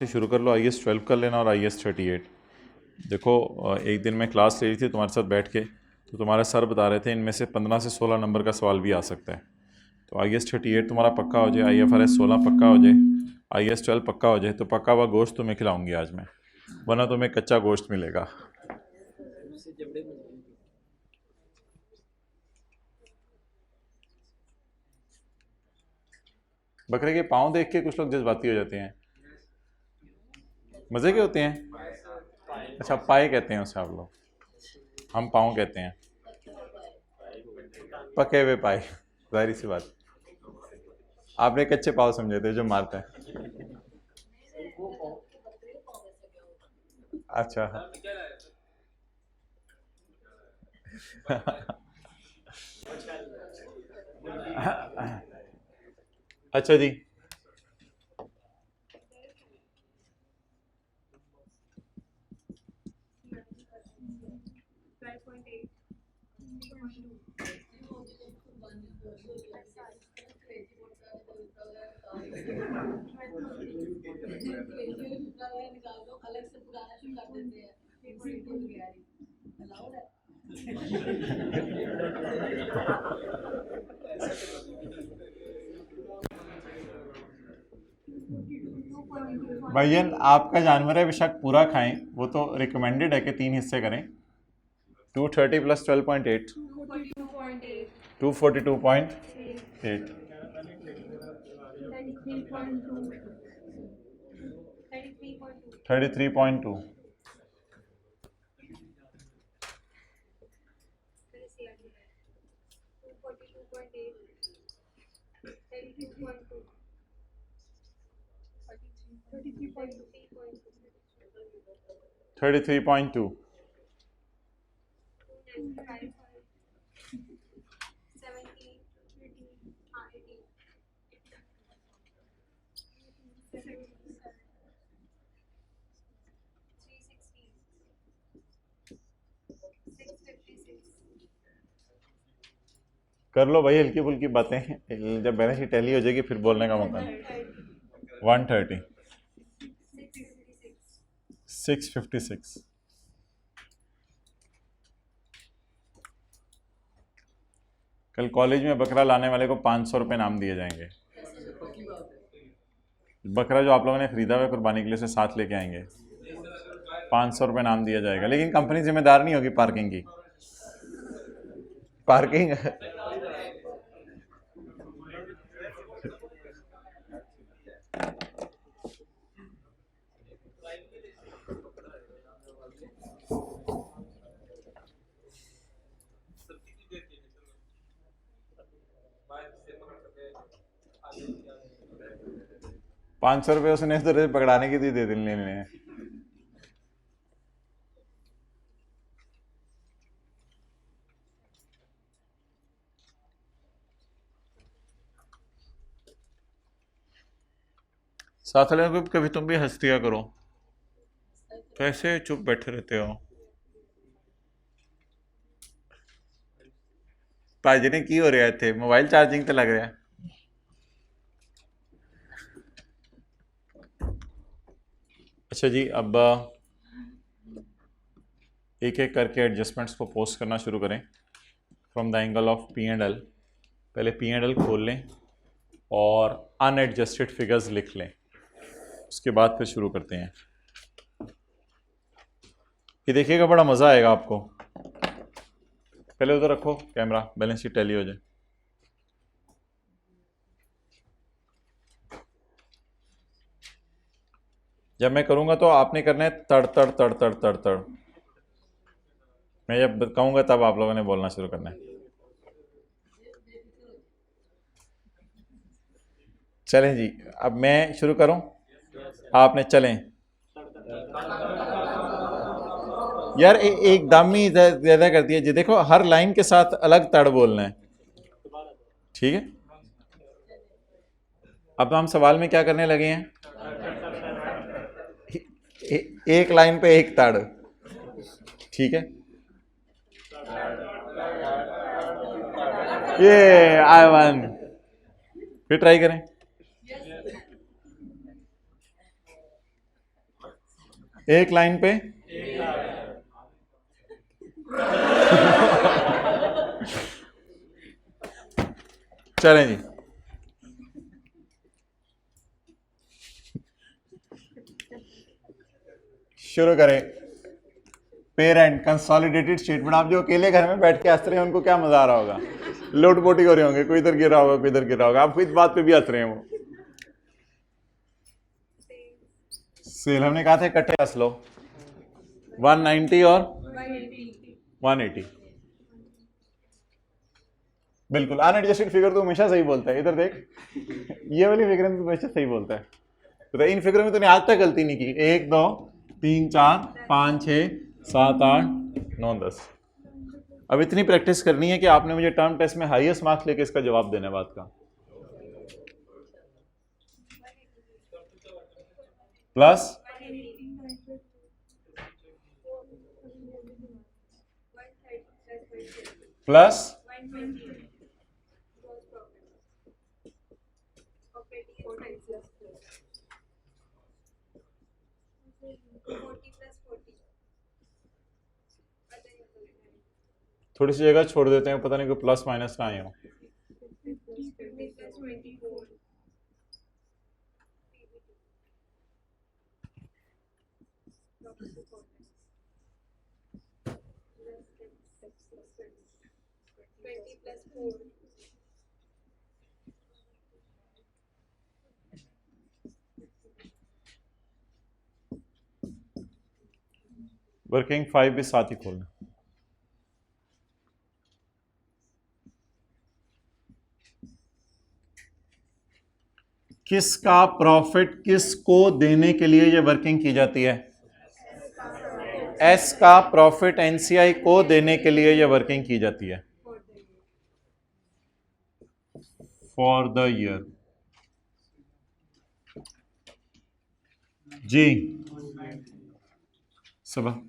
से शुरू कर लो। IS-12 कर लेना और IS-38। देखो, एक दिन मैं क्लास ले रही थी तुम्हारे साथ बैठ के, तो तुम्हारे सर बता रहे थे इनमें से 15 से 16 नंबर का सवाल भी आ सकता है। तो IS-38 तुम्हारा पक्का हो जाए, IFRS 16 पक्का हो जाए, IS-12 पक्का हो जाए, तो पक्का हुआ गोश्त तुम्हें खिलाऊंगी आज मैं, वरना तुम्हें कच्चा गोश्त मिलेगा। बकरे के पाँव देख के कुछ लोग जज्बाती हो जाते हैं। मज़े के होते हैं। अच्छा, पाए कहते हैं उसे आप लोग, हम पाँव कहते हैं। पके हुए पाए, जाहिर सी बात। आपने कच्चे पाव समझे थे जो मारता है। अच्छा। अच्छा जी। भाईयन, आपका जानवर है बेशक पूरा खाएं, वो तो रिकमेंडेड है कि 3 हिस्से करें। 230 प्लस 12.8, 242.8, 33.2, 33.2, कर लो भाई हल्की फुल्की बातें, जब बैलेंस शीट टैली हो जाएगी फिर बोलने का मौका। 130, 656। कल कॉलेज में बकरा लाने वाले को 500 रुपये नाम दिए जाएंगे। बकरा जो आप लोगों ने खरीदा हुआ कुर्बानी के लिए, उसे साथ लेके आएंगे, 500 रुपये नाम दिया जाएगा। लेकिन कंपनी जिम्मेदार नहीं होगी पार्किंग की। पार्किंग 500 रुपये उसने तो पकड़ाने की दे देने हैं। साथ वाले को कभी तुम भी हंस दिया करो, कैसे चुप बैठे रहते हो। भाजी ने की हो रहा है थे, मोबाइल चार्जिंग तो लग रहा है। अच्छा जी, अब एक एक करके एडजस्टमेंट्स को पोस्ट करना शुरू करें from the angle of P&L। पहले P&L खोल लें और अनएडजस्टेड फिगर्स लिख लें, उसके बाद फिर शुरू करते हैं। ये देखिएगा, बड़ा मज़ा आएगा आपको। पहले उधर रखो कैमरा, बैलेंस शीट टैली हो जाए। जब मैं करूँगा तो आपने करना है तड़ तड़ तड़ तड़ तड़ तड़। मैं जब कहूँगा तब आप लोगों ने बोलना शुरू करना है। चलें जी, अब मैं शुरू करूँ, आपने चलें। यार एकदम ही ज़्यादा कर दिया जी। देखो, हर लाइन के साथ अलग तड़ बोलना है, ठीक है। अब हम सवाल में क्या करने लगे हैं, एक लाइन पे एक तड़, ठीक है। ये आई वन, फिर ट्राई करें। एक लाइन पे चलें जी, शुरू करें। Parent consolidated statement. आप जो अकेले घर में बैठ के हंस रहे हैं उनको क्या मजा आ रहा होगा, लोटपोटी हो रहे होंगे, कोई इधर गिरा होगा कोई इधर गिरा होगा, आप इस बात पे भी हंस रहे हैं। वो सेल हमने कहा था इकट्ठे हंस लो। 190 और 180 बिल्कुल। अनएडजस्टेड फिगर तो हमेशा सही बोलता है, इधर देख ये वाली फिगर में तो हमेशा सही बोलता है। तो इन फिगर में तूने आज तक गलती नहीं की। 1 2 3 4 5 6 7 8 9 10। अब इतनी प्रैक्टिस करनी है कि आपने मुझे टर्म टेस्ट में हाईएस्ट मार्क्स लेके इसका जवाब देने बात का। प्लस प्लस थोड़ी सी जगह छोड़ देते हैं, पता नहीं कोई प्लस माइनस ना आए हो। वर्किंग 5 भी साथ ही खोलना। किसका प्रॉफिट किसको देने के लिए ये वर्किंग की जाती है? एस का प्रॉफिट एनसीआई को देने के लिए ये वर्किंग की जाती है। फॉर द ईयर जी सुबह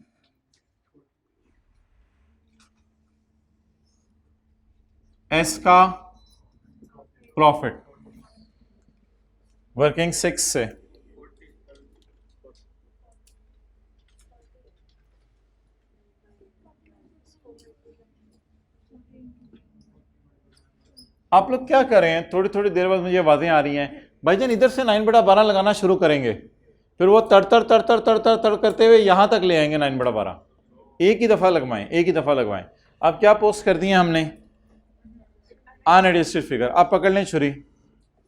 एस का प्रॉफिट वर्किंग 6 से आप लोग क्या कर रहे हैं? थोड़ी थोड़ी देर बाद मुझे आवाजें आ रही हैं, भाईजान इधर से 9/12 लगाना शुरू करेंगे, फिर वो तड़ करते हुए यहां तक ले आएंगे 9/12। एक ही दफा लगवाएं, एक ही दफा लगवाएं। अब क्या पोस्ट कर दिए हमने? Unadjusted figure. आप पकड़ लें छुरी,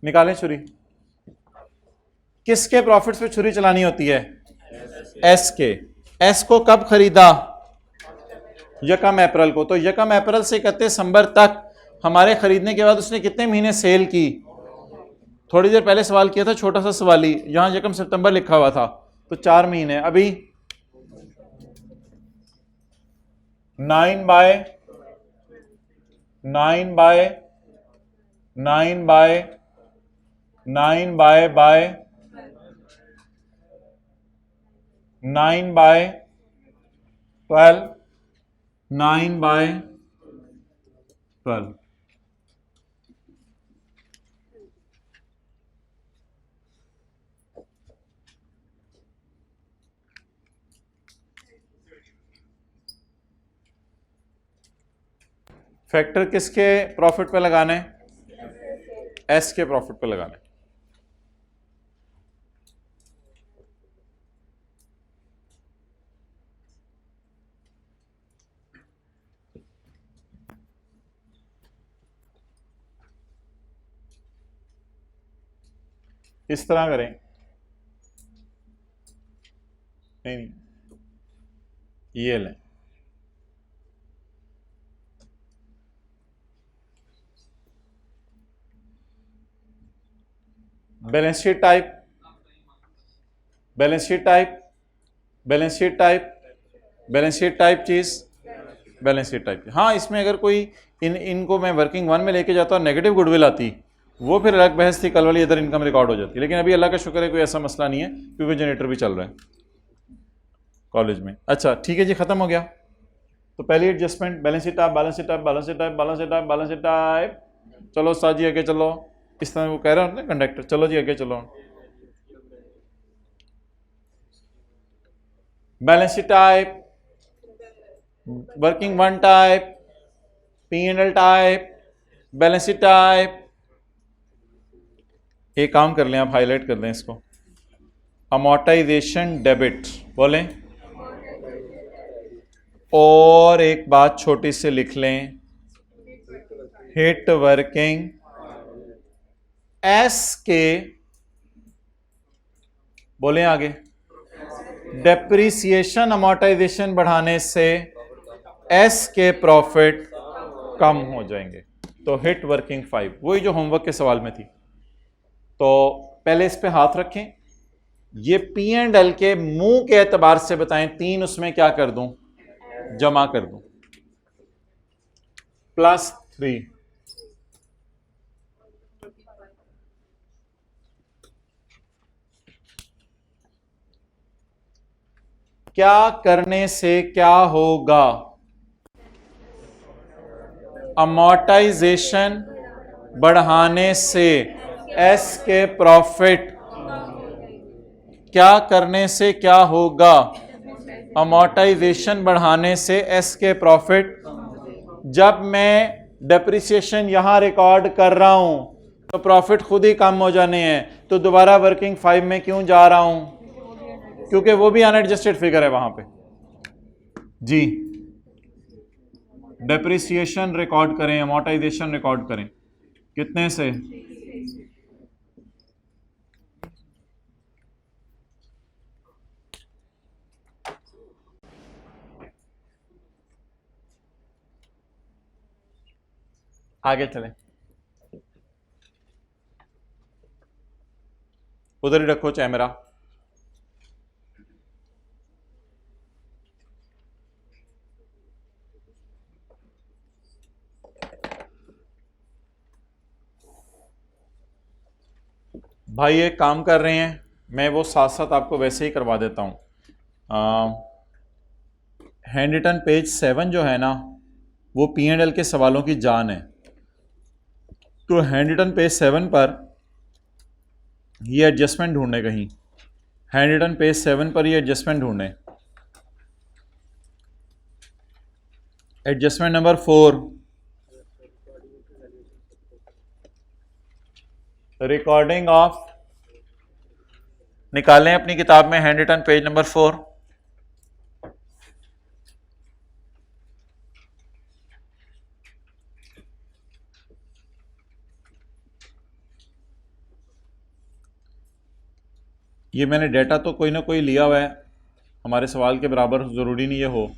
निकालें छुरी। किसके प्रॉफिट्स पे छुरी चलानी होती है? एस के। एस को कब खरीदा? यकम अप्रैल को। तो यकम अप्रैल से 31 दिसंबर तक हमारे खरीदने के बाद उसने कितने महीने सेल की? थोड़ी देर पहले सवाल किया था, छोटा सा सवाल ही, यहां यकम सितंबर लिखा हुआ था, तो 4 महीने। अभी 9 by 9 by 9 by 9 by 9 by 12 9 by 12। Factor किसके प्रॉफिट पे लगाने? एस के प्रॉफिट पे लगाने। इस तरह करें, नहीं ये लें, balance sheet type, balance sheet type, balance sheet type, balance sheet type चीज, बैलेंस शीट टाइप। हाँ, इसमें अगर कोई इनको मैं वर्किंग 1 में लेके जाता और नेगेटिव गुडविल आती, वो फिर अलग बहस थी, कल वाली इधर इनकम रिकॉर्ड हो जाती। लेकिन अभी अल्लाह का शुक्र है कोई ऐसा मसला नहीं है, क्योंकि जनरेटर भी चल रहा है कॉलेज में। अच्छा ठीक है जी, खत्म हो गया। तो पहली adjustment balance sheet type, balance sheet type, balance sheet type, balance sheet type, balance sheet type. चलो साथ जी आगे चलो, इस तरह वो कह रहा हूँ ना कंडक्टर, चलो जी आगे चलो। Balance sheet type, working one type, P&L type, balance sheet type. एक काम कर लें, आप हाईलाइट कर दें इसको, अमोर्टाइजेशन डेबिट बोलें, और एक बात छोटी सी लिख लें, हिट वर्किंग एस के, बोलें आगे, डेप्रिसिएशन अमोर्टाइजेशन बढ़ाने से एस के प्रॉफिट कम हो जाएंगे। तो हिट वर्किंग 5, वही जो होमवर्क के सवाल में थी। तो पहले इस पे हाथ रखें, ये P&L के मुंह के एतबार से बताएं, 3 उसमें क्या कर दूं, जमा कर दूं, +3। क्या करने से क्या होगा, अमोर्टाइजेशन बढ़ाने से एस के प्रॉफिट, क्या करने से क्या होगा, अमोर्टाइजेशन बढ़ाने से एस के प्रॉफिट। जब मैं डेप्रिसिएशन यहां रिकॉर्ड कर रहा हूं तो प्रॉफिट खुद ही कम हो जाने हैं, तो दोबारा वर्किंग 5 में क्यों जा रहा हूं, क्योंकि वो भी अनएडजस्टेड फिगर है वहां पे जी। डेप्रिसिएशन रिकॉर्ड करें, अमोर्टाइजेशन रिकॉर्ड करें, कितने से, आगे चलें, उधर ही रखो कैमरा। भाई एक काम कर रहे हैं, मैं वो साथ साथ आपको वैसे ही करवा देता हूँ। हैंड रिटन पेज 7 जो है ना, वो P&L के सवालों की जान है। तो हैंड रिटन पेज 7 पर ये एडजस्टमेंट ढूंढने, कहीं हैंड रिटन पेज 7 पर ये एडजस्टमेंट ढूंढने, एडजस्टमेंट नंबर 4, रिकॉर्डिंग ऑफ, निकालें अपनी किताब में हैंड रिटन पेज नंबर 4। ये मैंने डेटा तो कोई ना कोई लिया हुआ है, हमारे सवाल के बराबर ज़रूरी नहीं ये हो।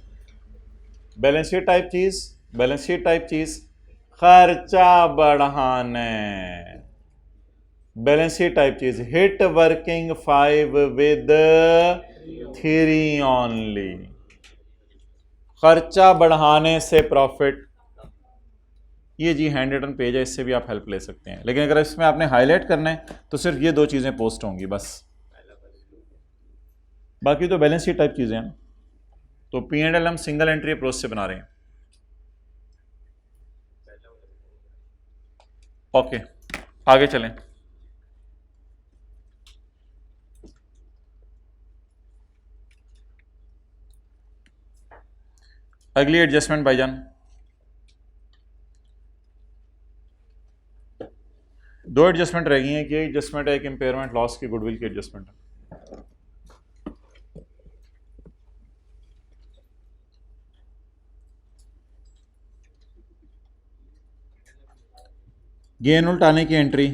बैलेंस शीट टाइप चीज़, बैलेंस शीट टाइप चीज़, खर्चा बढ़ाने, balance sheet type cheese, hit working 5 with 3 only, खर्चा बढ़ाने से प्रॉफिट। ये जी हैंड रिटन पेज है, इससे भी आप हेल्प ले सकते हैं, लेकिन अगर इसमें आपने हाईलाइट करना है तो सिर्फ ये 2 चीज़ें पोस्ट होंगी बस, बाकी तो बैलेंस शीट टाइप चीज़ें हैं। तो P&L हम सिंगल एंट्री अप्रोच से बना रहे हैं। ओके, आगे चलें। अगली एडजस्टमेंट भाईजान, 2 एडजस्टमेंट रह गई हैं कि एडजस्टमेंट है, एक इम्पेयरमेंट लॉस की, गुडविल की एडजस्टमेंट है। गेन उल्टाने की एंट्री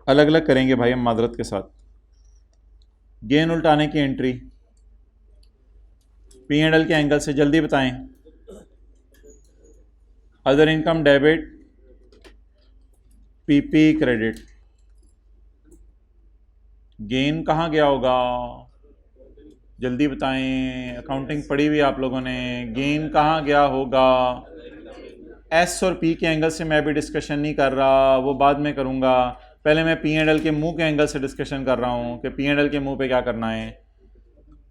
अलग अलग करेंगे भाई हम मादरत के साथ। गेन उल्टाने की एंट्री P&L के एंगल से जल्दी बताएं। Other income debit, PP credit, gain कहाँ गया होगा, जल्दी बताएं, अकाउंटिंग पढ़ी हुई आप लोगों ने, गेन कहाँ गया होगा। S और P के एंगल से मैं अभी डिस्कशन नहीं कर रहा, वो बाद में करूँगा, पहले मैं P&L के मुंह के एंगल से डिस्कशन कर रहा हूँ कि P&L के मुंह पे क्या करना है।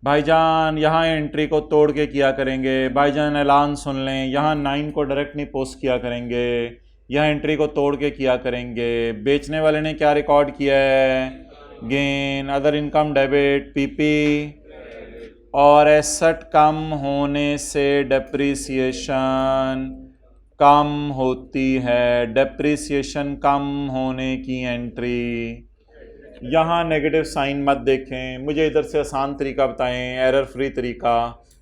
भाईजान यहाँ एंट्री को तोड़ के किया करेंगे, भाईजान ऐलान सुन लें, यहाँ 9 को डायरेक्ट नहीं पोस्ट किया करेंगे, यहाँ एंट्री को तोड़ के किया करेंगे। बेचने वाले ने क्या रिकॉर्ड किया है, gain, other income debit PP, और एसेट कम होने से डेप्रिसिएशन कम होती है, डेप्रिसिएशन कम होने की एंट्री। यहाँ नेगेटिव साइन मत देखें, मुझे इधर से आसान तरीका बताएं, एरर फ्री तरीका।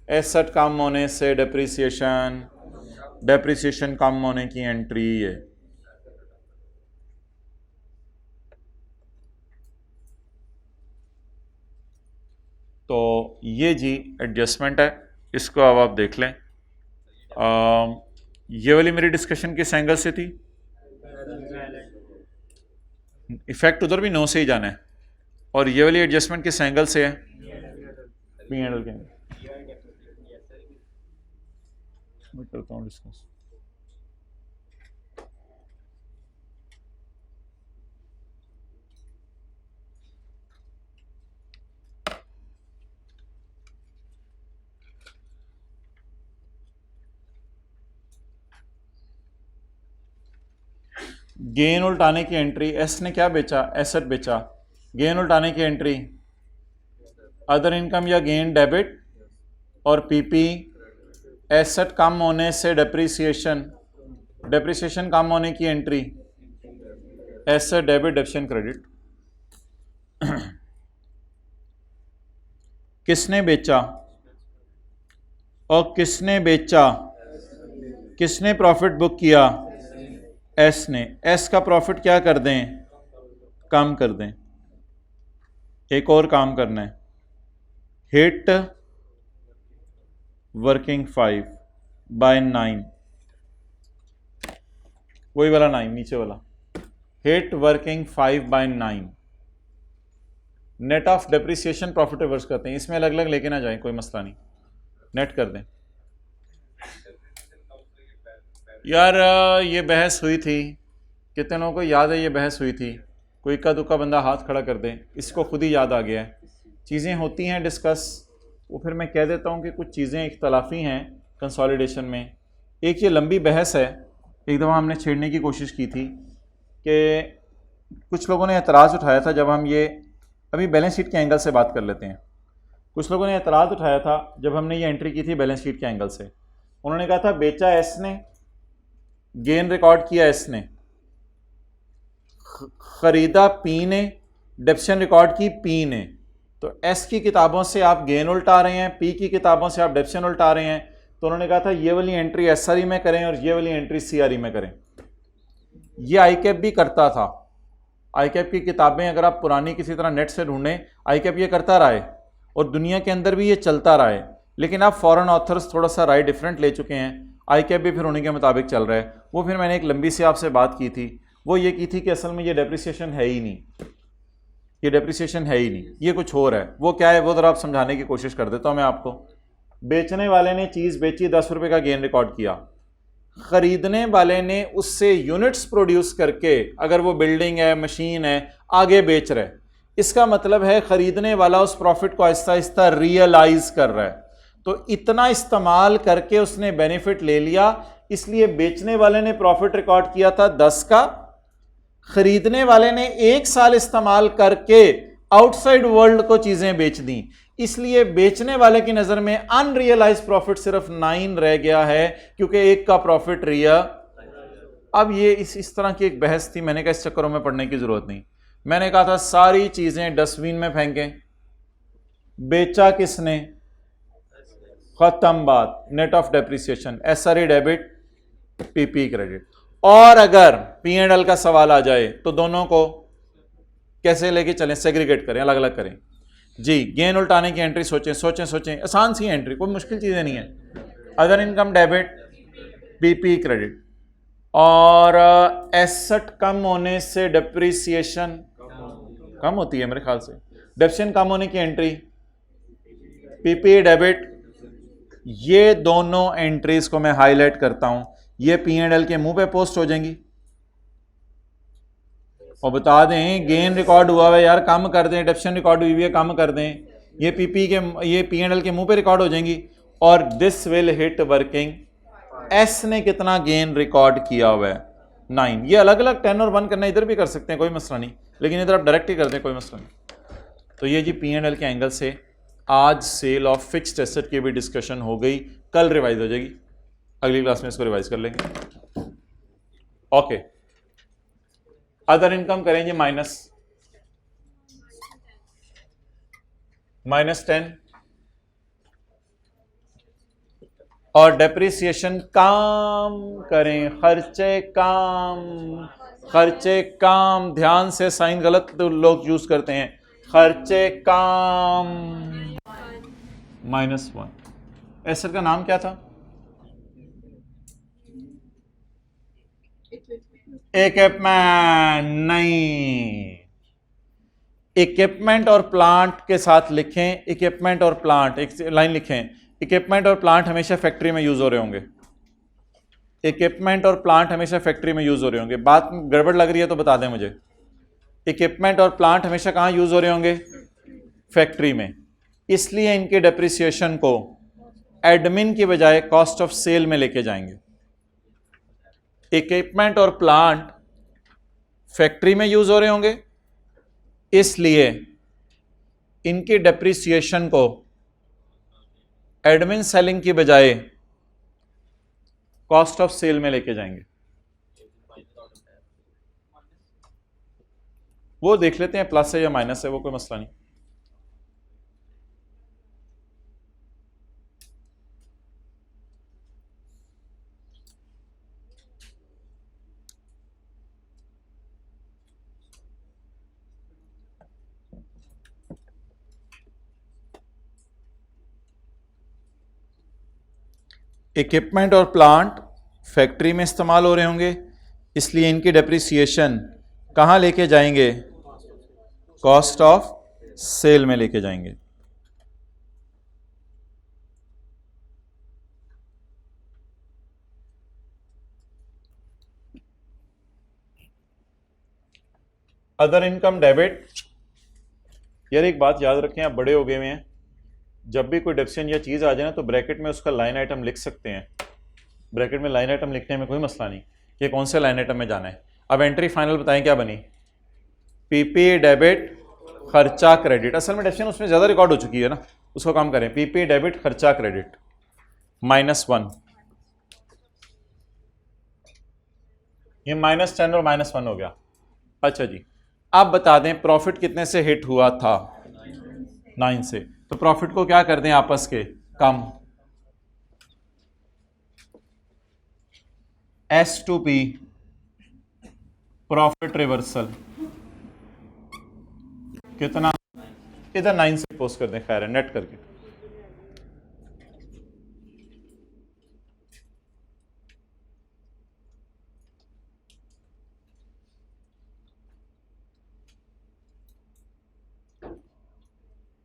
एसेट कम होने से डेप्रिसिएशन कम होने की एंट्री है। तो ये जी एडजस्टमेंट है, इसको अब आप देख लें। ये वाली मेरी डिस्कशन किस एंगल से थी? इफेक्ट उधर भी नो से ही जाना है। और ये वाली एडजस्टमेंट किस एंगल से है? पी एंड एल के। मैं करता हूँ डिस्कस। गेन उल्टाने की एंट्री, एस ने क्या बेचा? एसेट बेचा। गेन उल्टाने की एंट्री अदर इनकम या गेन डेबिट, और पीपी एसेट कम होने से डेप्रिसिएशन कम होने की एंट्री एसेट डेबिट डेप्शन क्रेडिट। किसने बेचा और किसने बेचा? किसने प्रॉफिट बुक किया? एस ने। एस का प्रॉफिट क्या कर दें? कम कर दें। एक और काम करना है, हिट वर्किंग 5/9, वही वाला 9 नीचे वाला, hit working 5/9। Net of depreciation profit reverse करते हैं, इसमें अलग अलग लेके ना जाए, कोई मसला नहीं, नेट कर दें। यार ये बहस हुई थी, कितने लोगों को याद है ये बहस हुई थी? कोई इक्का दुक्का बंदा हाथ खड़ा कर दे, इसको खुद ही याद आ गया है। चीज़ें होती हैं डिस्कस, वो फिर मैं कह देता हूँ कि कुछ चीज़ें इख्तलाफी हैं कंसोलिडेशन में। एक ये लंबी बहस है, एक दफ़ा हमने छेड़ने की कोशिश की थी कि कुछ लोगों ने एतराज़ उठाया था, जब हम ये अभी बैलेंस शीट के एंगल से बात कर लेते हैं। कुछ लोगों ने एतराज़ उठाया था जब हमने ये एंट्री की थी बैलेंस शीट के एंगल से। उन्होंने कहा था बेचा एस ने, गेन रिकॉर्ड किया एस ने, ख़रीदा पी ने, डेप्शन रिकॉर्ड की पी ने। तो एस की किताबों से आप गेन उल्टा रहे हैं, पी की किताबों से आप डेप्शन उल्टा रहे हैं। तो उन्होंने कहा था ये वाली एंट्री एस आर ई में करें और ये वाली एंट्री सी आर ई में करें। ये आई कैप भी करता था। आई कैप की किताबें अगर आप पुरानी किसी तरह नेट से ढूंढें, आई कैप ये करता रहा है और दुनिया के अंदर भी ये चलता रहा है। लेकिन अब फॉरेन ऑथर्स थोड़ा सा राय डिफरेंट ले चुके हैं, आई कैप भी फिर उन्हीं के मुताबिक चल रहा है। वो फिर मैंने एक लंबी सी आपसे बात की थी, वो ये की थी कि असल में ये डेप्रिसिएशन है ही नहीं, ये डेप्रिसिएशन है ही नहीं, ये कुछ और है। वो क्या है वो ज़रा आप समझाने की कोशिश कर देता हूँ मैं आपको। बेचने वाले ने चीज़ बेची, 10 रुपये का गेन रिकॉर्ड किया, ख़रीदने वाले ने उससे यूनिट्स प्रोड्यूस करके, अगर वो बिल्डिंग है, मशीन है, आगे बेच रहा है। इसका मतलब है ख़रीदने वाला उस प्रॉफिट को आहिस्ता आहिस्ता रियलाइज कर रहा है। तो इतना इस्तेमाल करके उसने बेनिफिट ले लिया, इसलिए बेचने वाले ने प्रॉफिट रिकॉर्ड किया था 10 का, खरीदने वाले ने 1 साल इस्तेमाल करके आउटसाइड वर्ल्ड को चीजें बेच दी, इसलिए बेचने वाले की नजर में अनरियलाइज प्रॉफिट सिर्फ 9 रह गया है, क्योंकि एक का प्रॉफिट रियल। अब ये इस तरह की एक बहस थी, मैंने कहा इस चक्करों में पढ़ने की जरूरत नहीं। मैंने कहा था सारी चीजें डस्टबिन में फेंकें। बेचा किसने? खत्म बात, net of depreciation, SRE debit, PP credit. और अगर पी एंड एल का सवाल आ जाए तो दोनों को कैसे लेके चलें, सेग्रीगेट करें, अलग अलग करें जी। गेन उल्टाने की एंट्री सोचें सोचें सोचें, आसान सी एंट्री, कोई मुश्किल चीजें नहीं है। Other income debit, PP credit, और एसेट कम होने से डेप्रिसिएशन कम होती है मेरे ख्याल से, डेप्शन कम होने की एंट्री पीपी डेबिट। ये दोनों एंट्रीज को मैं हाईलाइट करता हूं, ये पी एंड एल के मुंह पे पोस्ट हो जाएंगी और बता दें गेन रिकॉर्ड हुआ है यार कम कर दें, डेप्शन रिकॉर्ड हुई है कम कर दें, ये पीपी के, ये पी एंड एल के मुंह पे रिकॉर्ड हो जाएंगी। और this will hit working, S ने कितना गेन रिकॉर्ड किया हुआ है? 9। ये अलग अलग 10 और 1 करना इधर भी कर सकते हैं, कोई मसला नहीं, लेकिन इधर आप डायरेक्ट ही कर दें, कोई मसला नहीं। तो ये जी P&L के एंगल से आज सेल ऑफ फिक्स्ड एसेट की भी डिस्कशन हो गई, कल रिवाइज हो जाएगी, अगली क्लास में इसको रिवाइज कर लेंगे। ओके, अदर इनकम करेंगे -10 और डेप्रिसिएशन काम करें, खर्चे काम, ध्यान से साइन गलत तो लोग यूज करते हैं, खर्चे काम -1। एसेट का नाम क्या था? इक्विपमेंट नहीं, इक्विपमेंट और प्लांट के साथ लिखें, इक्विपमेंट और प्लांट, एक लाइन लिखें, इक्विपमेंट और प्लांट हमेशा फैक्ट्री में यूज हो रहे होंगे, इक्विपमेंट और प्लांट हमेशा फैक्ट्री में यूज हो रहे होंगे। बात गड़बड़ लग रही है तो बता दें मुझे, इक्विपमेंट और प्लांट हमेशा कहां यूज हो रहे होंगे? फैक्ट्री में। इसलिए इनके डेप्रिसिएशन को एडमिन की बजाय कॉस्ट ऑफ सेल में लेके जाएंगे। इक्विपमेंट और प्लांट फैक्ट्री में यूज हो रहे होंगे, इसलिए इनकी डेप्रिसिएशन को एडमिन सेलिंग की बजाय कॉस्ट ऑफ सेल में लेके जाएंगे। वो देख लेते हैं प्लस है या माइनस है, वो कोई मसला नहीं। इक्विपमेंट और प्लांट फैक्ट्री में इस्तेमाल हो रहे होंगे, इसलिए इनकी डेप्रिसिएशन कहां लेके जाएंगे? कॉस्ट ऑफ सेल में लेके जाएंगे। अदर इनकम डेबिट, यार एक बात याद रखें, आप बड़े हो गए हुए हैं, जब भी कोई डेप्रिसिएशन या चीज़ आ जाए ना तो ब्रैकेट में उसका लाइन आइटम लिख सकते हैं। ब्रैकेट में लाइन आइटम लिखने में कोई मसला नहीं कि कौन से लाइन आइटम में जाना है। अब एंट्री फाइनल बताएं क्या बनी? पीपी डेबिट खर्चा क्रेडिट। असल में डेप्रिसिएशन उसमें ज़्यादा रिकॉर्ड हो चुकी है ना, उसको काम करें। पीपी डेबिट खर्चा क्रेडिट -1, ये -10 और -1 हो गया। अच्छा जी, आप बता दें प्रॉफिट कितने से हिट हुआ था? 9 से। तो प्रॉफिट को क्या कर दें आपस के कम, S2P प्रॉफिट रिवर्सल कितना? इधर 9 से पोस्ट कर दें, खैर है नेट करके।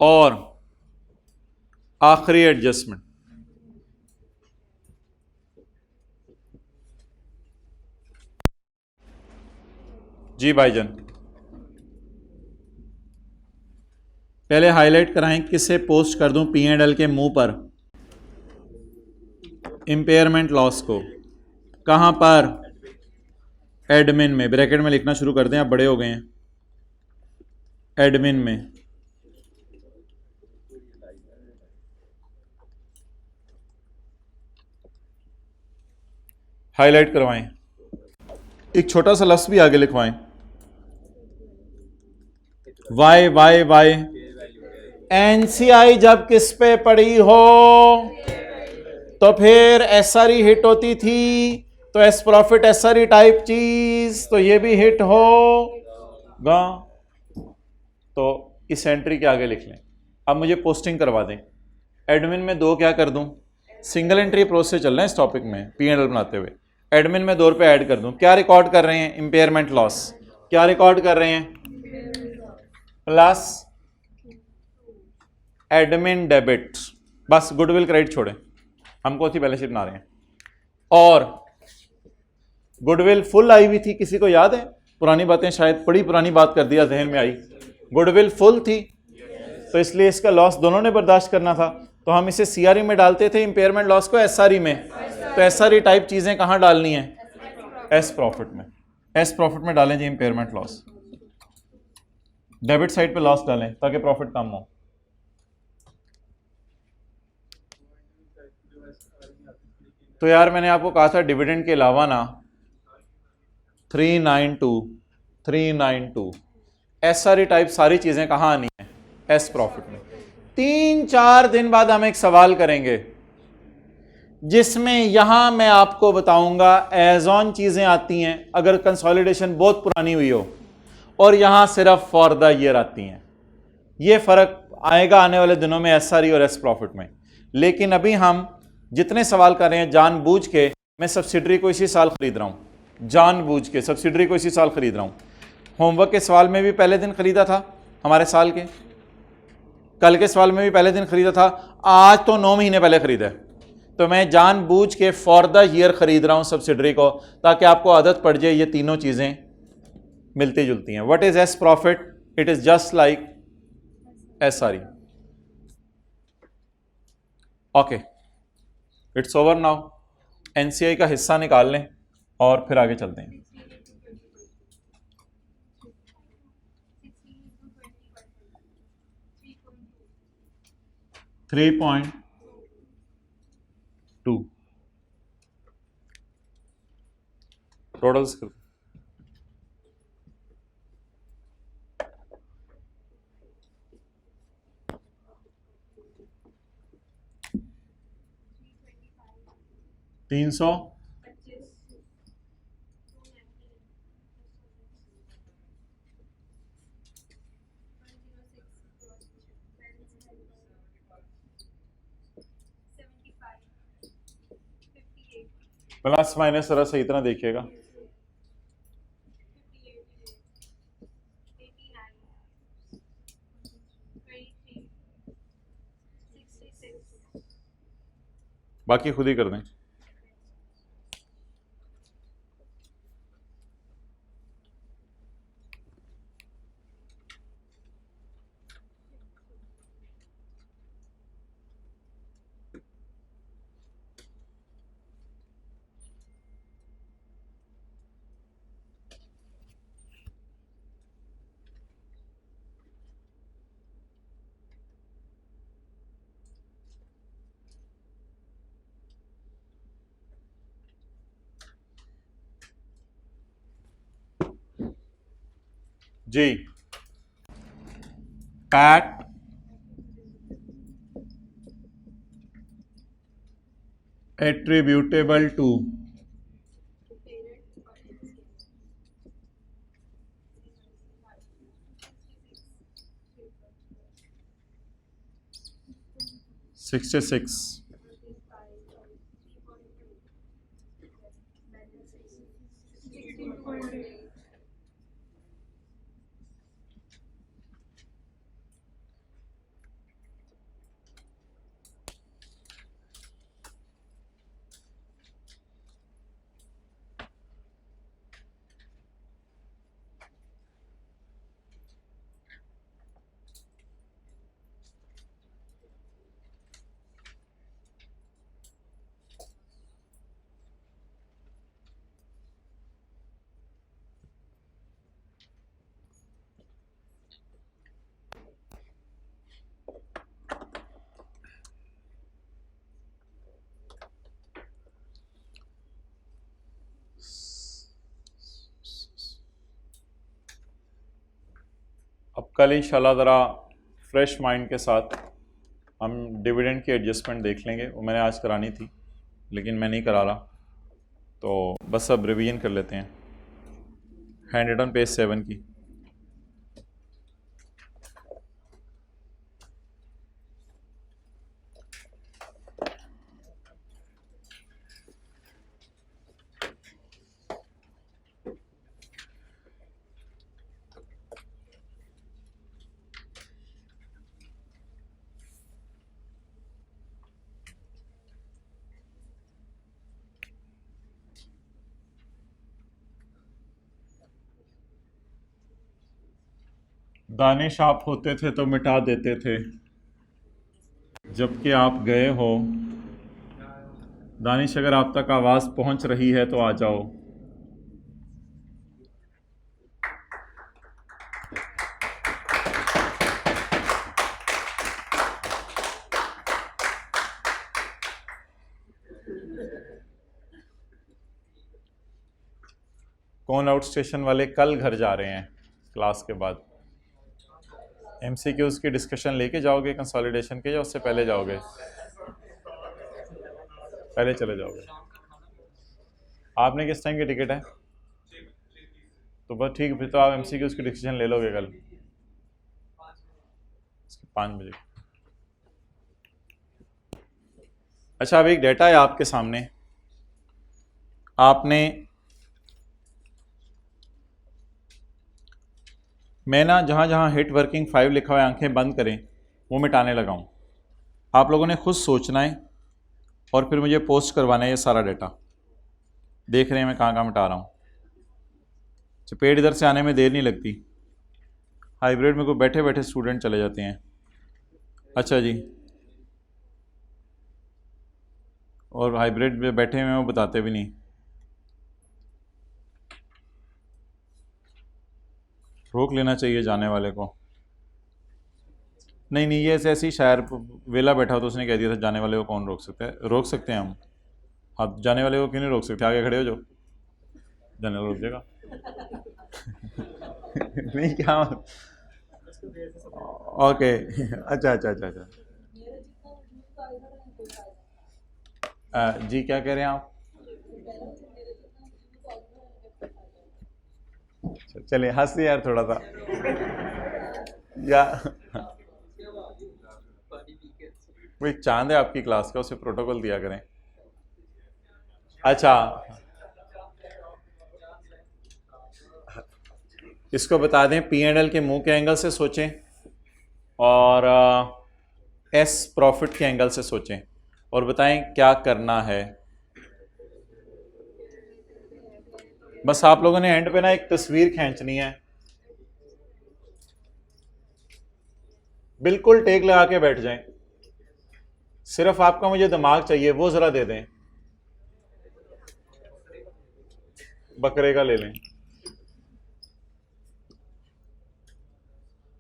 और आखिरी एडजस्टमेंट, जी भाईजान पहले हाईलाइट कराएं, किसे पोस्ट कर दूं P&L के मुंह पर? इंपेयरमेंट लॉस को। कहां पर? एडमिन में। ब्रैकेट में लिखना शुरू कर दें, आप बड़े हो गए हैं। एडमिन में। हाईलाइट करवाएं, एक छोटा सा लफ्ज़ भी आगे लिखवाएं, वाई वाई वाई। एनसीआई जब किस पे पड़ी हो तो फिर एसआरई हिट होती थी, तो एस प्रॉफिट एसआरई टाइप चीज, तो ये भी हिट होगा। तो इस एंट्री के आगे लिख लें। अब मुझे पोस्टिंग करवा दें। एडमिन में 2 क्या कर दूं? सिंगल एंट्री प्रोसेस चल रहा है इस टॉपिक में P&L बनाते हुए। एडमिन में 2 रुपये ऐड कर दूं, क्या रिकॉर्ड कर रहे हैं? Impairment loss. क्या रिकॉर्ड कर रहे हैं? Plus admin debit. बस गुडविल क्रेडिट छोड़ें, हम कौन सी बैलेंस शीट बना रहे हैं। और गुडविल फुल आई हुई थी, किसी को याद है? पुरानी बातें, शायद बड़ी पुरानी बात कर दिया, जहन में आई। गुडविल फुल थी तो इसलिए इसका लॉस दोनों ने बर्दाश्त करना था, तो हम इसे सीआरई में डालते थे, इंपेयरमेंट लॉस को एसआरई में। तो एसआरई टाइप चीजें कहां डालनी है? एस प्रॉफिट में। एस प्रॉफिट में डालें जी इंपेयरमेंट लॉस। डेबिट साइड पे लॉस डालें ताकि प्रॉफिट कम हो। तो यार मैंने आपको कहा था डिविडेंड के अलावा ना 392 SRE टाइप सारी चीजें कहाँ आनी है? एस प्रॉफिट में। 3-4 दिन बाद हम एक सवाल करेंगे जिसमें यहां मैं आपको बताऊंगा एज ऑन चीजें आती हैं अगर कंसोलिडेशन बहुत पुरानी हुई हो, और यहां सिर्फ फॉर द ईयर आती हैं। ये फर्क आएगा आने वाले दिनों में SRE और एस प्रॉफिट में। लेकिन अभी हम जितने सवाल कर रहे हैं जानबूझ के मैं सब्सिडरी को इसी साल खरीद रहा हूं, जानबूझ के सब्सिडरी को इसी साल खरीद रहा हूं। होमवर्क के सवाल में भी पहले दिन खरीदा था हमारे साल के, कल के सवाल में भी पहले दिन खरीदा था, आज तो 9 महीने पहले खरीदा है। तो मैं जानबूझ के फॉर द ईयर खरीद रहा हूं सब्सिडरी को ताकि आपको आदत पड़ जाए ये तीनों चीजें मिलती जुलती हैं। What is S profit? It is just like SRE। Okay, it's over now. NCI का हिस्सा निकाल लें और फिर आगे चलते हैं। 3.2 टोटल्स कर 300 प्लस माइनस जरा सही तरह देखिएगा। बाकी खुद ही कर दें। जी, PAT attributable to $66 अब कल इंशाल्लाह ज़रा फ्रेश माइंड के साथ हम डिविडेंड की एडजस्टमेंट देख लेंगे। वो मैंने आज करानी थी लेकिन मैं नहीं करा रहा, तो बस अब रिवीजन कर लेते हैं। हैंड रिटन पेज 7 की। दानिश आप होते थे तो मिटा देते थे, जबकि आप गए हो। दानिश अगर आप तक आवाज़ पहुंच रही है तो आ जाओ। कौन आउट स्टेशन वाले कल घर जा रहे हैं क्लास के बाद? एमसीक्यूज़ की डिस्कशन लेके जाओगे कंसोलिडेशन के, या उससे पहले जाओगे? पहले चले जाओगे। आपने किस टाइम की टिकट है? तो बस ठीक है, फिर तो आप एमसीक्यूज़ की डिस्कशन ले लोगे कल 5 बजे। अच्छा, अब एक डेटा है आपके सामने। मैं ना जहाँ जहाँ हिट वर्किंग 5 लिखा हुआ है आंखें बंद करें वो मिटाने लगा हूँ। आप लोगों ने खुद सोचना है और फिर मुझे पोस्ट करवाना है ये सारा डेटा। देख रहे हैं मैं कहाँ कहाँ मिटा रहा हूँ। चपेट इधर से आने में देर नहीं लगती। हाइब्रिड में कोई बैठे बैठे स्टूडेंट चले जाते हैं। अच्छा जी, और हाइब्रिड में बैठे हुए वो बताते भी नहीं। रोक लेना चाहिए जाने वाले को। नहीं ये ऐसी शायर वेला बैठा हो तो उसने कह दिया था जाने वाले को कौन रोक सकता है? रोक सकते हैं हम। आप जाने वाले को क्यों नहीं रोक सकते? आगे खड़े हो जो जाने वाला रोक देगा। नहीं क्या? ओके अच्छा अच्छा अच्छा अच्छा। जी क्या कह रहे हैं आप? चलिए हंसी यार थोड़ा सा या वो एक चांद है आपकी क्लास का, उसे प्रोटोकॉल दिया करें। अच्छा, इसको बता दें P&L के मुंह के एंगल से सोचें और एस प्रॉफिट के एंगल से सोचें और बताएं क्या करना है। बस आप लोगों ने एंड पे ना एक तस्वीर खींचनी है, बिल्कुल टेक लगा के बैठ जाएं। सिर्फ आपका मुझे दिमाग चाहिए, वो जरा दे दें। बकरे का ले लें।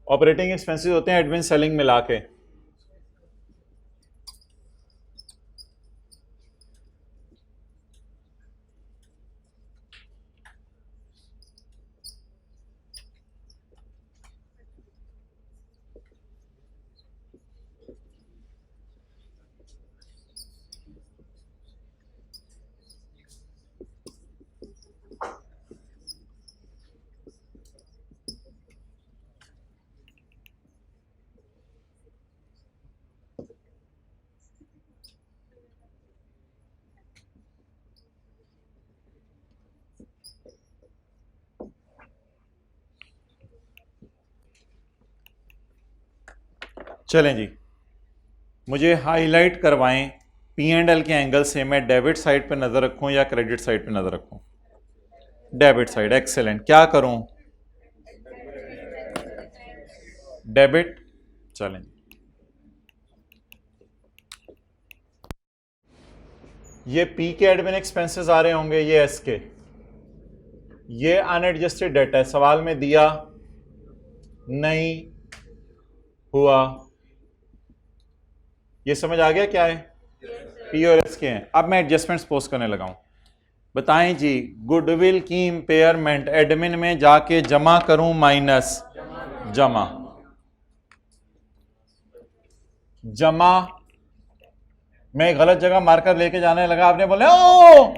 ऑपरेटिंग एक्सपेंसेस होते हैं एडमिन सेलिंग मिला के। चलें जी, मुझे हाईलाइट करवाएं P&L के एंगल से मैं डेबिट साइड पे नज़र रखूं या क्रेडिट साइड पे नज़र रखूं? Debit side, excellent. क्या करूं? डेबिट। चलें, ये P के एडमिन एक्सपेंसेस आ रहे होंगे, ये S के। ये अनएडजस्टेड डेटा है, सवाल में दिया नहीं हुआ। ये समझ आ गया क्या है? P और S के हैं। अब मैं एडजस्टमेंट्स पोस्ट करने लगा हूं। बताएं जी, गुडविल की इंपेयरमेंट एडमिन में जाके जमा करूं माइनस जमा? जमा मैं गलत जगह मार्कर लेके जाने लगा, आपने बोले ओ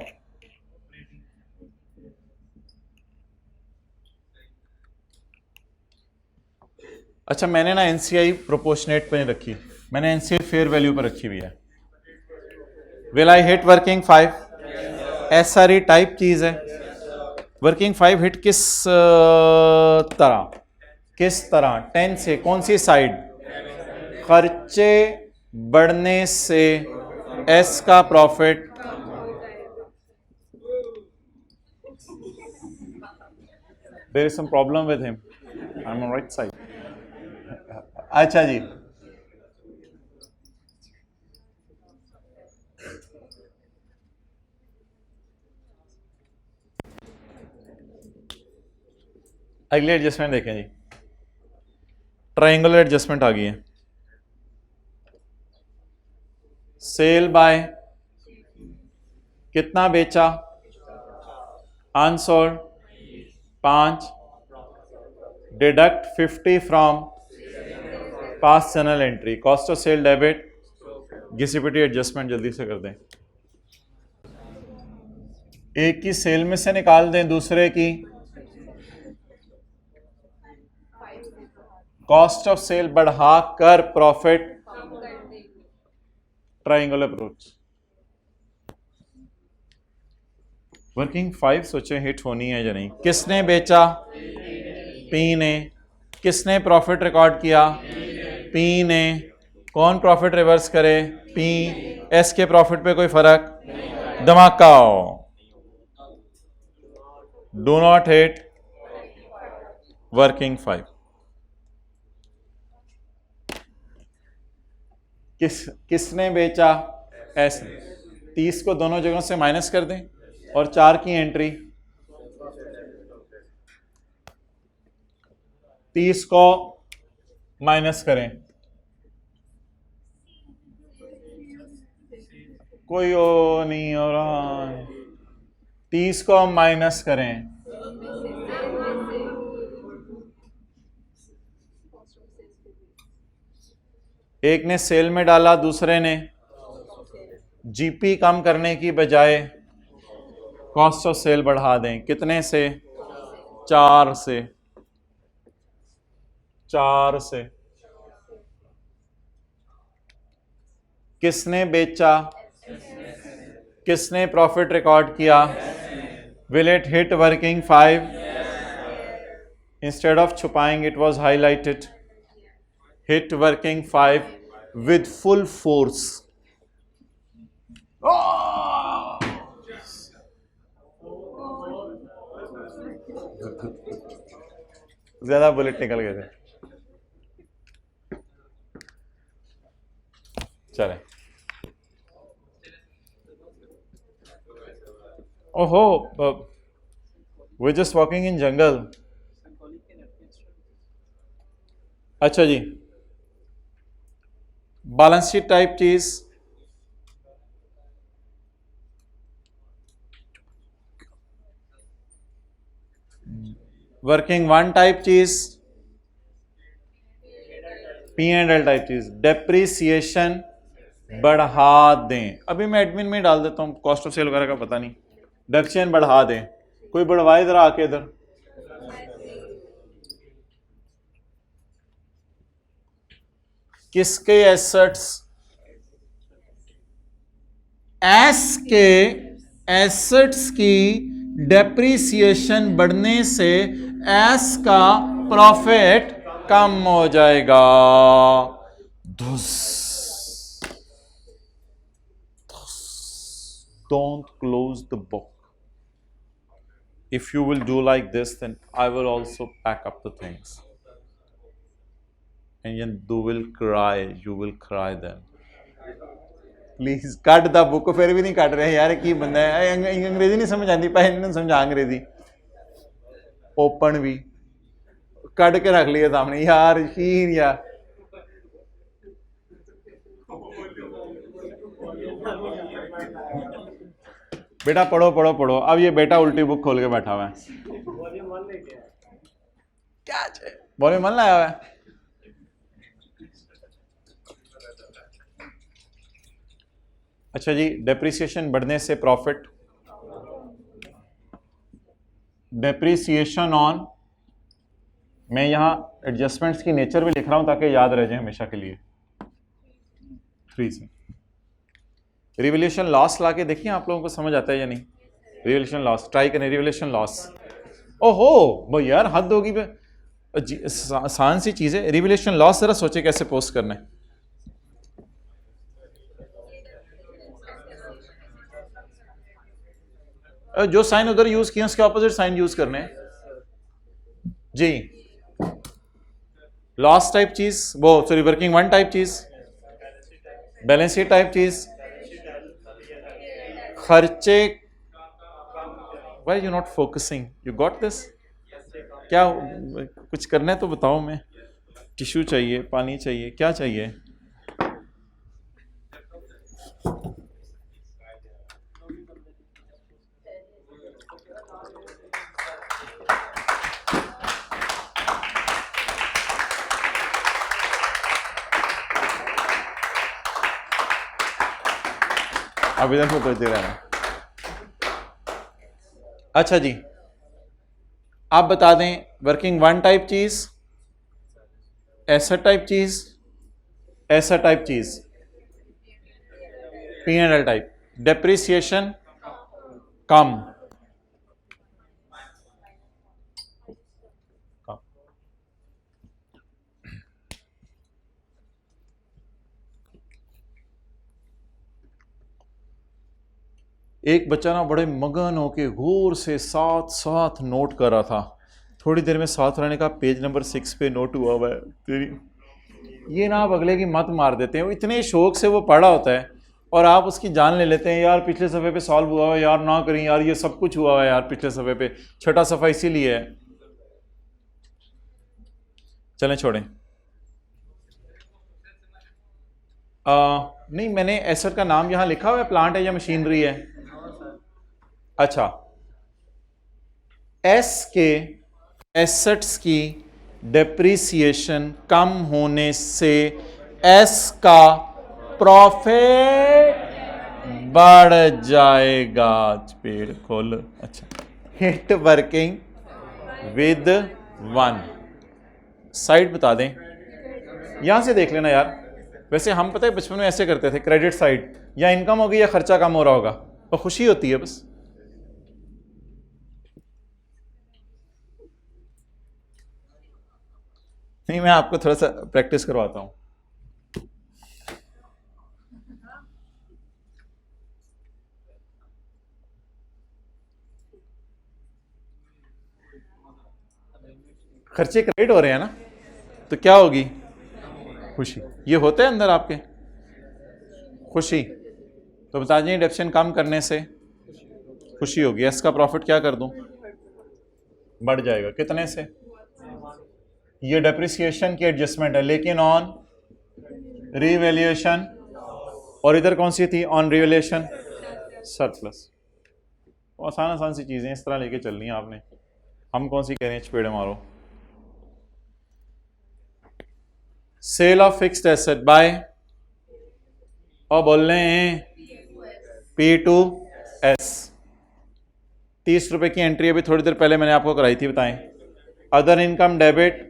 अच्छा, मैंने ना एनसीआई प्रोपोर्शनेट पे नहीं रखी, मैंने एनसीआई फेयर वैल्यू पर रखी हुई है। Will I hit working 5? SRE type चीज है। वर्किंग 5 हिट किस तरह 10 से कौन सी साइड? खर्चे बढ़ने से एस का profit there is some problem with him, I am on right side. अच्छा जी, अगली एडजस्टमेंट देखें जी, ट्रायंगुलर एडजस्टमेंट आ गई है। सेल बाय कितना बेचा? Unsold 5, deduct 50 from pass channel entry, cost of sale debit, घिसी-पिटी एडजस्टमेंट जल्दी से कर दें। एक की सेल में से निकाल दें, दूसरे की कॉस्ट ऑफ सेल बढ़ा कर प्रॉफिट, ट्राइंगल अप्रोच। वर्किंग 5 सोचे हिट होनी है या नहीं। किसने बेचा? पी ने। किसने प्रॉफिट रिकॉर्ड किया? पी ने। कौन प्रॉफिट रिवर्स करे? पी। एस के प्रॉफिट पे कोई फर्क? धमाकाओ। Do not hit working 5। किसने बेचा? एस ने। 30 को दोनों जगहों से माइनस कर दें और 4 की एंट्री, 30 को माइनस करें, कोई वो नहीं हो रहा, 30 को हम माइनस करें, एक ने सेल में डाला, दूसरे ने जीपी कम करने की बजाय कॉस्ट ऑफ सेल बढ़ा दें। कितने से? 4 से। 4 से। किसने बेचा? किसने प्रॉफिट रिकॉर्ड किया? Will it hit working 5? Instead of छुपाइंग it was highlighted. Hit working 5 with full force. ज्यादा बुलेट निकल गए थे। चले। ओहो, we just walking in jungle. अच्छा जी, बैलेंस शीट टाइप चीज, वर्किंग 1 टाइप चीज, पी एंड एल टाइप चीज, डेप्रिसिएशन बढ़ा दें। अभी मैं एडमिन में डाल देता हूं, कॉस्ट ऑफ सेल वगैरह का पता नहीं। डेप्रिसिएशन बढ़ा दें। कोई बढ़वाए इधर आके, इधर किसके एसेट्स? एस के एसेट्स की डेप्रिसिएशन बढ़ने से एस का प्रॉफिट कम हो जाएगा। Don't close the book. If you will do like this, then I will also pack up the things. And you will cry. You will cry then. Please cut the book. फिर भी नहीं काट रहे यार, की बंदा है, अंग्रेजी नहीं समझ आती, पहले नहीं समझा अंग्रेजी। ओपन भी कट के रख लिया सामने यार, शीर यार। बेटा पढ़ो पढ़ो पढ़ो। अब ये बेटा उल्टी बुक खोल के बैठा हुआ है। क्या वॉल्यूम 1 लाया हुआ है? अच्छा जी, डेप्रिसिएशन बढ़ने से प्रॉफिट, डेप्रिसिएशन ऑन, मैं यहां एडजस्टमेंट्स की नेचर भी लिख रहा हूं ताकि याद रह जाए हमेशा के लिए। 3 से रिवैल्यूएशन लॉस लाके देखिए आप लोगों को समझ आता है या नहीं। रिवैल्यूएशन लॉस ट्राई करें। रिवैल्यूएशन लॉस, ओहो वो यार हद होगी, आसान सी चीज है। रिवैल्यूएशन लॉस जरा सोचे कैसे पोस्ट करना है। जो साइन उधर यूज किया उसके ऑपोजिट साइन यूज करने जी। लॉस टाइप चीज, वो सॉरी वर्किंग 1 टाइप चीज, बैलेंस शीट टाइप चीज, खर्चे। Why you not focusing? You got this? क्या कुछ करना है तो बताओ। मैं टिश्यू चाहिए, पानी चाहिए, क्या चाहिए? अब इधर मुतवज्जे रहना। अच्छा जी, आप बता दें वर्किंग वन टाइप चीज, ऐसा टाइप चीज, ऐसा टाइप चीज, P and L type, depreciation कम, एक बच्चा ना बड़े मगन होके गौर से साथ साथ नोट कर रहा था। थोड़ी देर में साथ रहने का पेज नंबर 6 पे नोट हुआ हुआ है तेरी। ये ना आप अगले की मत मार देते हैं, वो इतने शौक से वो पढ़ा होता है और आप उसकी जान ले लेते हैं। यार पिछले सफ़े पे सॉल्व हुआ है यार, ना करें यार, ये सब कुछ हुआ है यार पिछले सफ़े पे, छठा सफ़ा इसीलिए है। चलें छोड़ें। नहीं, मैंने एसेट का नाम यहाँ लिखा हुआ है, प्लांट है या मशीनरी है? अच्छा, एस के एसेट्स की डेप्रिसिएशन कम होने से एस का प्रॉफिट बढ़ जाएगा। पेड़ खोल। अच्छा, hit working with one side बता दें, यहां से देख लेना यार। वैसे हम पता है बचपन में ऐसे करते थे, क्रेडिट साइड या इनकम होगी या खर्चा कम हो रहा होगा तो खुशी होती है बस। नहीं, मैं आपको थोड़ा सा प्रैक्टिस करवाता हूं। खर्चे क्रेडिट हो रहे हैं ना, तो क्या होगी? खुशी। ये होता है अंदर आपके खुशी, तो बता दीजिए डेप्शन कम करने से खुशी होगी। एस का प्रॉफिट क्या कर दूं? बढ़ जाएगा। कितने से? ये डेप्रिसिएशन की एडजस्टमेंट है, लेकिन ऑन रिवैल्यूएशन। और इधर कौन सी थी? On revaluation surplus. आसान आसान सी चीजें इस तरह लेके चलनी है आपने। हम कौन सी कह रहे हैं चपेड़े मारो। Sale of fixed asset by, और बोल रहे हैं P2S। 30 रुपए की एंट्री अभी थोड़ी देर पहले मैंने आपको कराई थी, बताएं। अदर इनकम डेबिट,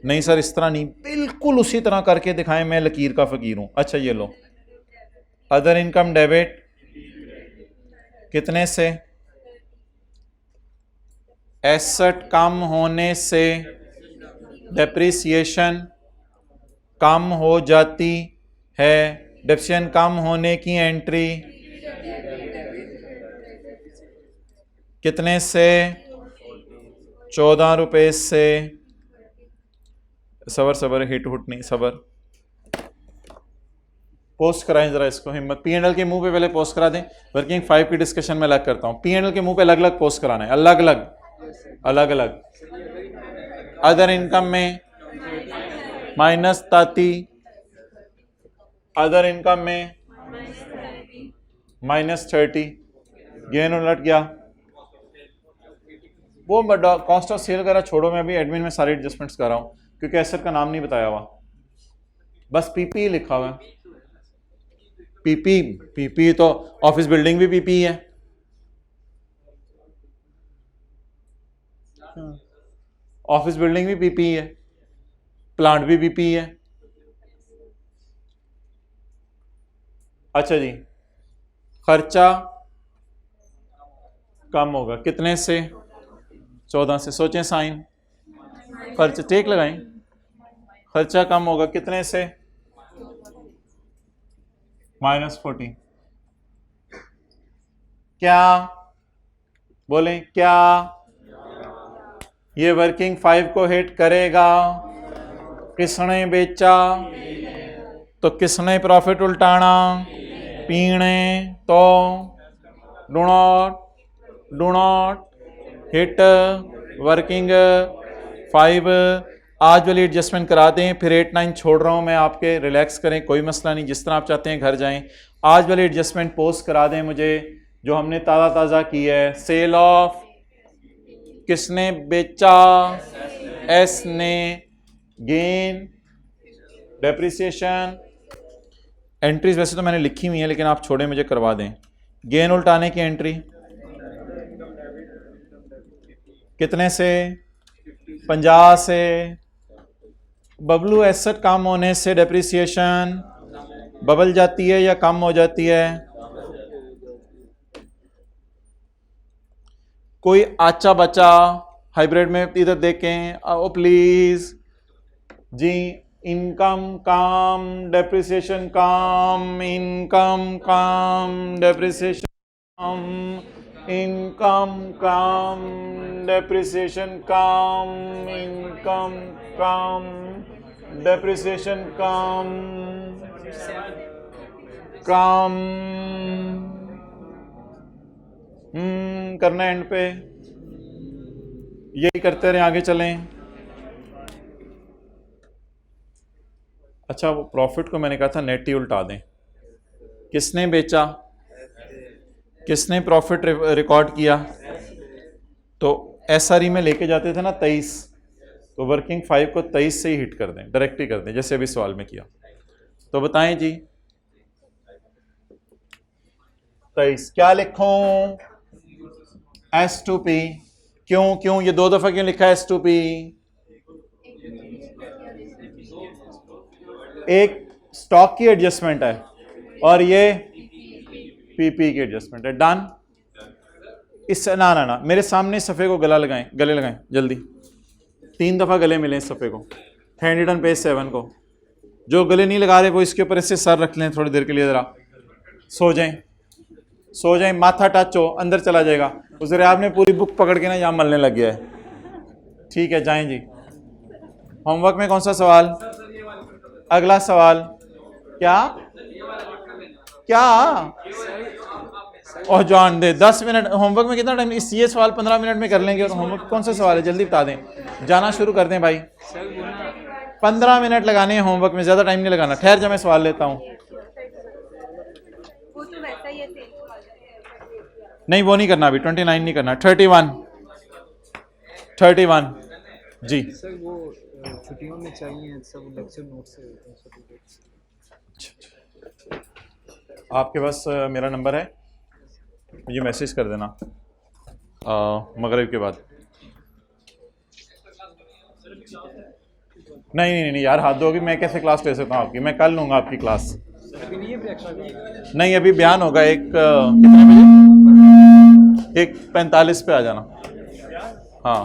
नहीं सर इस तरह नहीं, बिल्कुल उसी तरह करके दिखाएं, मैं लकीर का फकीर हूं। अच्छा ये लो, अदर इनकम डेबिट कितने से? एसेट कम होने से डेप्रिसिएशन कम हो जाती है। डेप्रिसिएशन कम होने की एंट्री कितने से? 14 रुपए से। सबर सबर, हिट हुट नहीं, सबर। पोस्ट कराएं जरा इसको, हिम्मत। पी एंड एल के मुंह पे पहले पोस्ट करा दें, वर्किंग 5 की डिस्कशन में अलग करता हूं। पी एंड एल के मुंह पे अलग अलग पोस्ट कराना है, अलग अलग अलग अलग। अदर इनकम में -30, अदर इनकम में -30, गेन उलट गया। वो कॉस्ट ऑफ सेल वगैरह छोड़ो, मैं अभी एडमिन में सारे एडजस्टमेंट्स कर रहा हूं क्योंकि एसेट का नाम नहीं बताया हुआ, बस पीपी लिखा हुआ है। पीपी, पीपी तो ऑफिस बिल्डिंग भी पीपी है, ऑफिस बिल्डिंग भी पीपी है, प्लांट भी पीपी है। अच्छा जी, खर्चा कम होगा कितने से? 14 से। सोचें साइन, खर्च टेक लगाएं। खर्चा कम होगा कितने से? -40। क्या बोलें? क्या ये वर्किंग 5 को हिट करेगा? किसने बेचा तो किसने प्रॉफिट उल्टाना? पीने तो डू नॉट हिट वर्किंग 5। आज वाली एडजस्टमेंट करा दें, फिर 8 9 छोड़ रहा हूं मैं, आपके रिलैक्स करें, कोई मसला नहीं, जिस तरह आप चाहते हैं घर जाएं। आज वाली एडजस्टमेंट पोस्ट करा दें मुझे, जो हमने ताज़ा की है। सेल ऑफ, किसने बेचा? एस ने। गेन, डेप्रिसिएशन एंट्रीज वैसे तो मैंने लिखी हुई है, लेकिन आप छोड़े मुझे करवा दें। गेन उल्टाने की एंट्री कितने से? 50 से। बबलू एसेट कम होने से डेप्रिसिएशन बबल जाती है या कम हो जाती है? कोई आचा बचा हाइब्रिड में इधर देखें आओ प्लीज जी। इनकम कम डेप्रिसिएशन कम, इनकम कम डेप्रिसिएशन कम, इनकम कम डेप्रिसिएशन कम, इनकम कम डेप्रिसिएशन कम कम। करना एंड पे, यही करते रहे, आगे चलें। अच्छा, वो प्रॉफिट को मैंने कहा था नेट ही उल्टा दें। किसने बेचा? किसने प्रॉफिट रिकॉर्ड किया? तो एसआरई में लेके जाते थे ना 23, तो वर्किंग 5 को 23 से ही हिट कर दें, डायरेक्ट ही कर दें, जैसे अभी सवाल में किया। तो बताएं जी 23 क्या लिखूं? S2P। क्यों क्यों ये 2 दफा क्यों लिखा है S2P? एक स्टॉक की एडजस्टमेंट है और ये पीपी की एडजस्टमेंट है। डन। इससे ना ना ना मेरे सामने सफ़े को गले लगाएं जल्दी। 3 दफ़ा गले मिले इस सफ़े को। हैंड ऑन पेज 7 को। जो गले नहीं लगा रहे वो इसके ऊपर ऐसे सर रख लें थोड़ी देर के लिए, ज़रा सो जाएं, माथा टच हो अंदर चला जाएगा। उस आपने पूरी बुक पकड़ के ना यहाँ मलने लग गया है। ठीक है, जाएं जी। होमवर्क में कौन सा सवाल? अगला सवाल क्या क्या? और जान दे 10 मिनट। होमवर्क में कितना टाइम? इस ये सवाल 15 मिनट में कर लेंगे। और होमवर्क कौन सा सवाल है? जल्दी बता दें, जाना शुरू कर दें भाई। 15 मिनट लगाने हैं होमवर्क में, ज़्यादा टाइम नहीं लगाना। ठहर जा, मैं सवाल लेता हूँ। नहीं वो नहीं करना अभी, 29 नहीं करना, 31 जी। सर वो छुट्टियों में चाहिए सब लेक्चर नोट्स से। आपके पास मेरा नंबर है, मुझे मैसेज कर देना मगरिब के बाद। नहीं यार, हाथ दोगे, मैं कैसे क्लास ले सकता हूँ आपकी? मैं कल लूँगा आपकी क्लास। नहीं अभी बयान होगा एक कितने बजे? 1:45 पे आ जाना। हाँ